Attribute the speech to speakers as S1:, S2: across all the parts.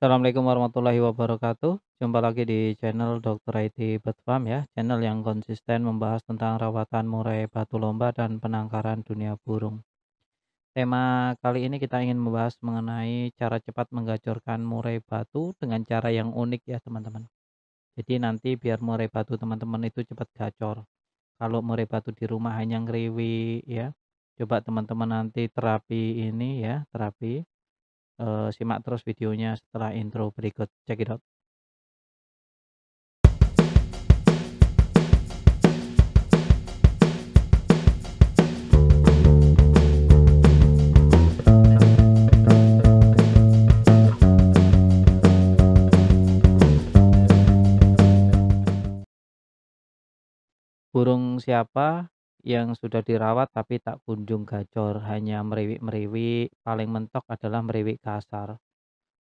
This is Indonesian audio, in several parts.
S1: Assalamualaikum warahmatullahi wabarakatuh. Jumpa lagi di channel Dr. IT Bird ya, channel yang konsisten membahas tentang rawatan murai batu lomba dan penangkaran dunia burung. Tema kali ini kita ingin membahas mengenai cara cepat menggacorkan murai batu dengan cara yang unik ya teman-teman. Jadi nanti biar murai batu teman-teman itu cepat gacor. Kalau murai batu di rumah hanya ngeriwi ya, coba teman-teman nanti terapi ini ya, terapi. Simak terus videonya setelah intro berikut. Check it out. Burung siapa yang sudah dirawat tapi tak kunjung gacor, hanya meriwik-meriwik, paling mentok adalah meriwik kasar.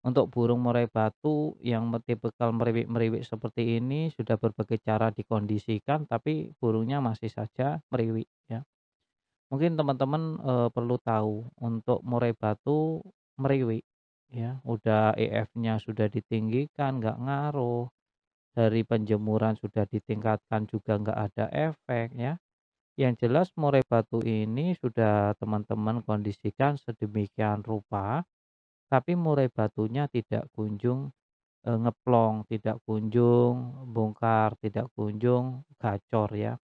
S1: Untuk burung murai batu yang tipikal meriwik-meriwik seperti ini sudah berbagai cara dikondisikan tapi burungnya masih saja meriwik ya. Mungkin teman-teman, perlu tahu untuk murai batu meriwik ya, udah EF-nya sudah ditinggikan nggak ngaruh, dari penjemuran sudah ditingkatkan juga nggak ada efek ya. Yang jelas murai batu ini sudah teman-teman kondisikan sedemikian rupa, tapi murai batunya tidak kunjung, ngeplong, tidak kunjung bongkar, tidak kunjung gacor ya.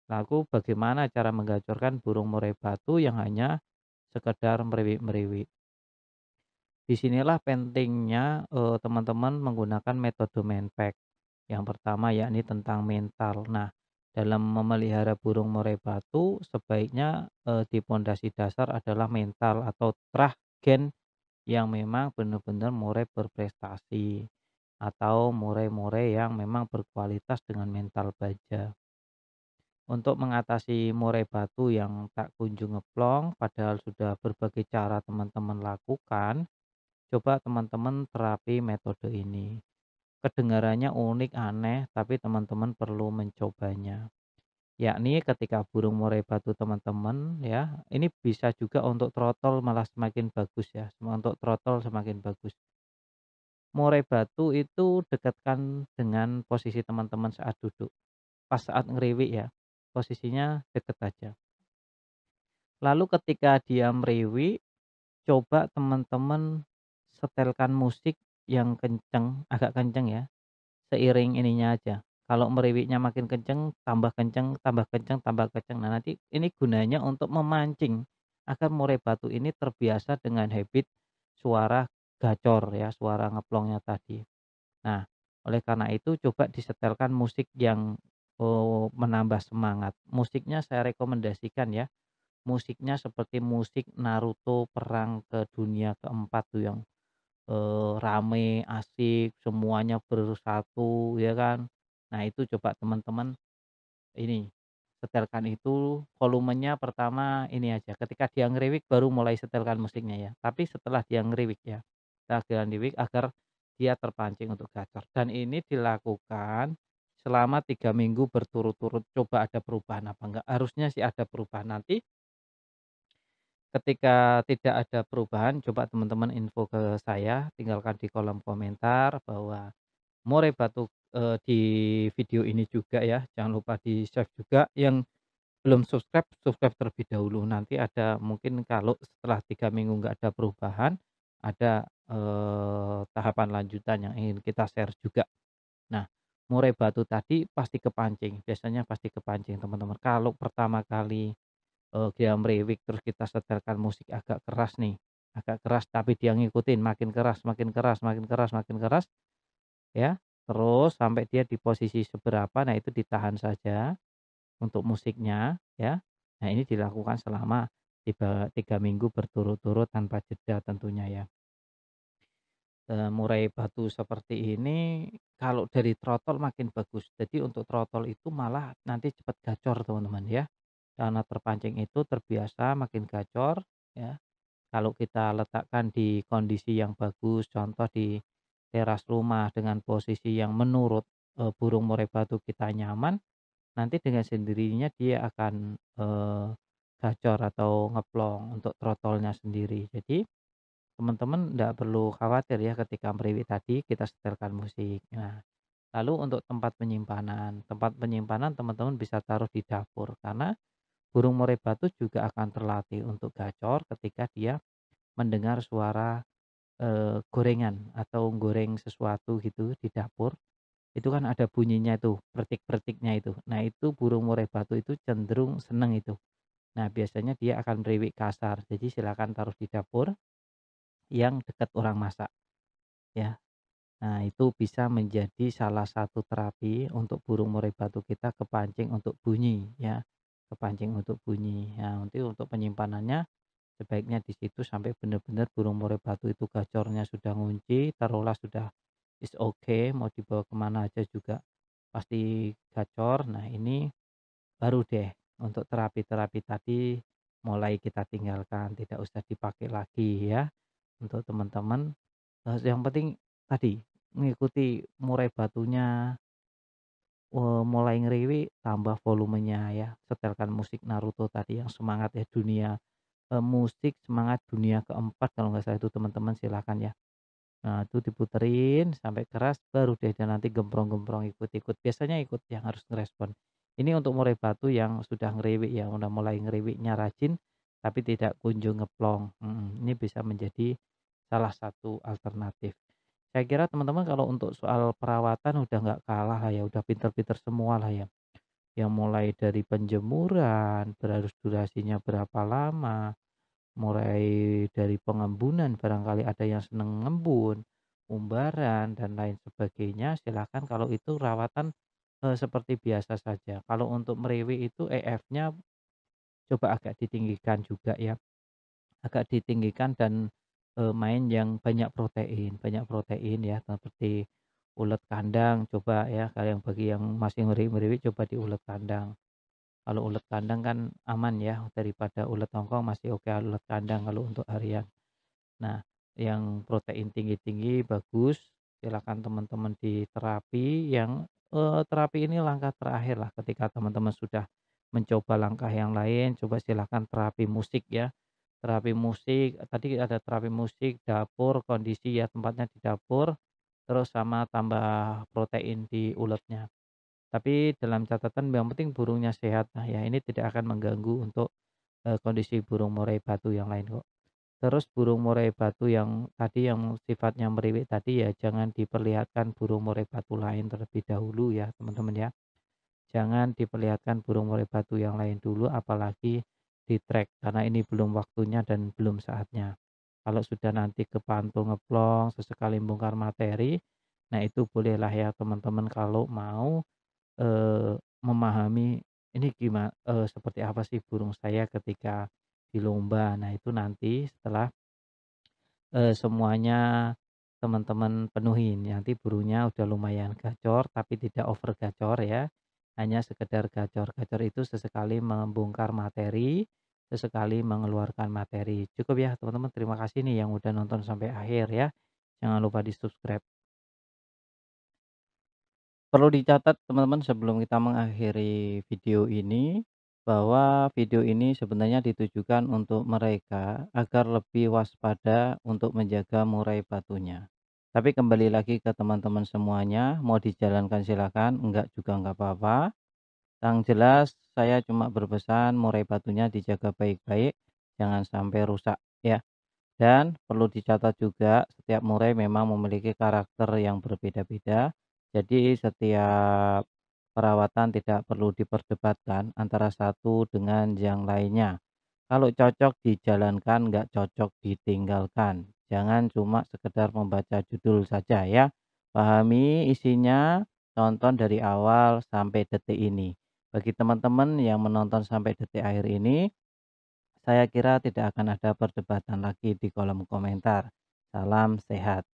S1: Lalu bagaimana cara menggacorkan burung murai batu yang hanya sekedar meriwik-meriwik? Disinilah pentingnya, teman-teman menggunakan metode Menpack. Yang pertama yakni tentang mental. Nah, dalam memelihara burung murai batu sebaiknya, di pondasi dasar adalah mental atau trah gen yang memang benar-benar murai berprestasi atau murai-murai yang memang berkualitas dengan mental baja. Untuk mengatasi murai batu yang tak kunjung ngeplong padahal sudah berbagai cara teman-teman lakukan, coba teman-teman terapi metode ini. Kedengarannya unik, aneh, tapi teman-teman perlu mencobanya. Yakni ketika burung murai batu teman-teman ya, ini bisa juga untuk trotol malah semakin bagus ya, untuk trotol semakin bagus. Murai batu itu dekatkan dengan posisi teman-teman saat duduk. Pas saat ngeriwik ya, posisinya deket aja. Lalu ketika dia meriwik, coba teman-teman setelkan musik yang kenceng, agak kenceng ya. Seiring ininya aja, kalau meriwiknya makin kenceng, tambah kenceng tambah kenceng tambah kenceng. Nah, nanti ini gunanya untuk memancing agar murai batu ini terbiasa dengan habit suara gacor ya, suara ngeplongnya tadi. Nah, oleh karena itu coba disetelkan musik yang, menambah semangat. Musiknya saya rekomendasikan ya, musiknya seperti musik Naruto Perang ke Dunia Keempat tuh yang rame, asik, semuanya bersatu ya kan. Nah itu coba teman-teman ini, setelkan itu volumenya pertama ini aja, ketika dia ngeriwik baru mulai setelkan musiknya ya, tapi setelah dia ngeriwik ya, setelah dia ngeriwik agar dia terpancing untuk gacor dan ini dilakukan selama 3 minggu berturut-turut, coba ada perubahan apa enggak, harusnya sih ada perubahan. Nanti ketika tidak ada perubahan coba teman-teman info ke saya, tinggalkan di kolom komentar bahwa murai batu, di video ini juga ya, jangan lupa di-save juga, yang belum subscribe, subscribe terlebih dahulu. Nanti ada mungkin kalau setelah 3 minggu nggak ada perubahan, ada, tahapan lanjutan yang ingin kita share juga. Nah, murai batu tadi pasti kepancing, biasanya pasti kepancing teman-teman. Kalau pertama kali dia meriwik terus kita setelkan musik agak keras nih, agak keras tapi dia ngikutin makin keras makin keras makin keras makin keras ya, terus sampai dia di posisi seberapa, nah itu ditahan saja untuk musiknya ya. Nah ini dilakukan selama 3 minggu berturut-turut tanpa jeda tentunya ya. Murai batu seperti ini kalau dari trotol makin bagus. Jadi untuk trotol itu malah nanti cepat gacor teman-teman ya. Karena terpancing itu terbiasa makin gacor ya. Kalau kita letakkan di kondisi yang bagus, contoh di teras rumah dengan posisi yang menurut, burung murai batu kita nyaman, nanti dengan sendirinya dia akan, gacor atau ngeplong untuk trotolnya sendiri. Jadi teman-teman ndak perlu khawatir ya ketika meriwik tadi kita setelkan musik. Nah, lalu untuk tempat penyimpanan teman-teman bisa taruh di dapur karena burung murai batu juga akan terlatih untuk gacor ketika dia mendengar suara, gorengan atau goreng sesuatu gitu di dapur, itu kan ada bunyinya itu, bertik-bertiknya itu. Nah, itu burung murai batu itu cenderung seneng itu. Nah, biasanya dia akan meriwik kasar. Jadi silakan taruh di dapur yang dekat orang masak ya. Nah, itu bisa menjadi salah satu terapi untuk burung murai batu kita kepancing untuk bunyi ya, kepancing untuk bunyi. Nah, nanti untuk penyimpanannya sebaiknya di situ sampai benar-benar burung murai batu itu gacornya sudah ngunci, taruhlah sudah is okay, mau dibawa kemana aja juga pasti gacor. Nah, ini baru deh untuk terapi-terapi tadi mulai kita tinggalkan, tidak usah dipakai lagi ya untuk teman-teman. Yang penting tadi mengikuti murai batunya, mulai ngeriwi tambah volumenya ya, setelkan musik Naruto tadi yang semangat ya dunia, musik semangat dunia keempat kalau nggak salah itu teman-teman silakan ya. Nah, itu diputerin sampai keras baru deh dan nanti gemprong-gemprong ikut-ikut, biasanya ikut yang harus ngerespon. Ini untuk murai batu yang sudah ngeriwik ya, udah mulai ngeriwiknya rajin tapi tidak kunjung ngeplong, ini bisa menjadi salah satu alternatif. Saya kira teman-teman kalau untuk soal perawatan udah nggak kalah lah ya, udah pinter-pinter semua lah ya. Yang mulai dari penjemuran, harus durasinya berapa lama, mulai dari pengembunan barangkali ada yang seneng ngembun, umbaran dan lain sebagainya, silakan kalau itu rawatan, seperti biasa saja. Kalau untuk meriwi itu EF-nya coba agak ditinggikan juga ya, agak ditinggikan dan, main yang banyak protein ya seperti ulet kandang coba ya, kalau yang bagi yang masih meriwi-meriwi coba di ulet kandang. Kalau ulet kandang kan aman ya daripada ulet Hongkong masih oke ulet kandang kalau untuk harian. Nah, yang protein tinggi-tinggi bagus, silakan teman-teman diterapi yang, terapi ini langkah terakhir lah ketika teman-teman sudah mencoba langkah yang lain, coba silakan terapi musik ya. Terapi musik, tadi ada terapi musik, dapur, kondisi ya tempatnya di dapur, terus sama tambah protein di uletnya. Tapi dalam catatan yang penting burungnya sehat. Nah ya ini tidak akan mengganggu untuk, kondisi burung murai batu yang lain kok. Terus burung murai batu yang tadi yang sifatnya meriwik tadi ya jangan diperlihatkan burung murai batu lain terlebih dahulu ya teman-teman ya. Jangan diperlihatkan burung murai batu yang lain dulu apalagi di-track karena ini belum waktunya dan belum saatnya. Kalau sudah nanti kepantul ngeplong, sesekali bongkar materi, nah itu bolehlah ya teman-teman kalau mau, memahami ini seperti apa sih burung saya ketika di lomba. Nah itu nanti setelah semuanya teman-teman penuhin, nanti burunya udah lumayan gacor tapi tidak over gacor ya, hanya sekedar gacor. Gacor itu sesekali membongkar materi, sesekali mengeluarkan materi. Cukup ya teman-teman, terima kasih nih yang udah nonton sampai akhir ya. Jangan lupa di-subscribe. Perlu dicatat teman-teman sebelum kita mengakhiri video ini, bahwa video ini sebenarnya ditujukan untuk mereka agar lebih waspada untuk menjaga murai batunya. Tapi kembali lagi ke teman-teman semuanya, mau dijalankan silakan, enggak juga enggak apa-apa. Yang jelas saya cuma berpesan murai batunya dijaga baik-baik, jangan sampai rusak ya. Dan perlu dicatat juga setiap murai memang memiliki karakter yang berbeda-beda. Jadi setiap perawatan tidak perlu diperdebatkan antara satu dengan yang lainnya. Kalau cocok dijalankan, nggak cocok ditinggalkan. Jangan cuma sekedar membaca judul saja ya. Pahami isinya, tonton dari awal sampai detik ini. Bagi teman-teman yang menonton sampai detik akhir ini, saya kira tidak akan ada perdebatan lagi di kolom komentar. Salam sehat.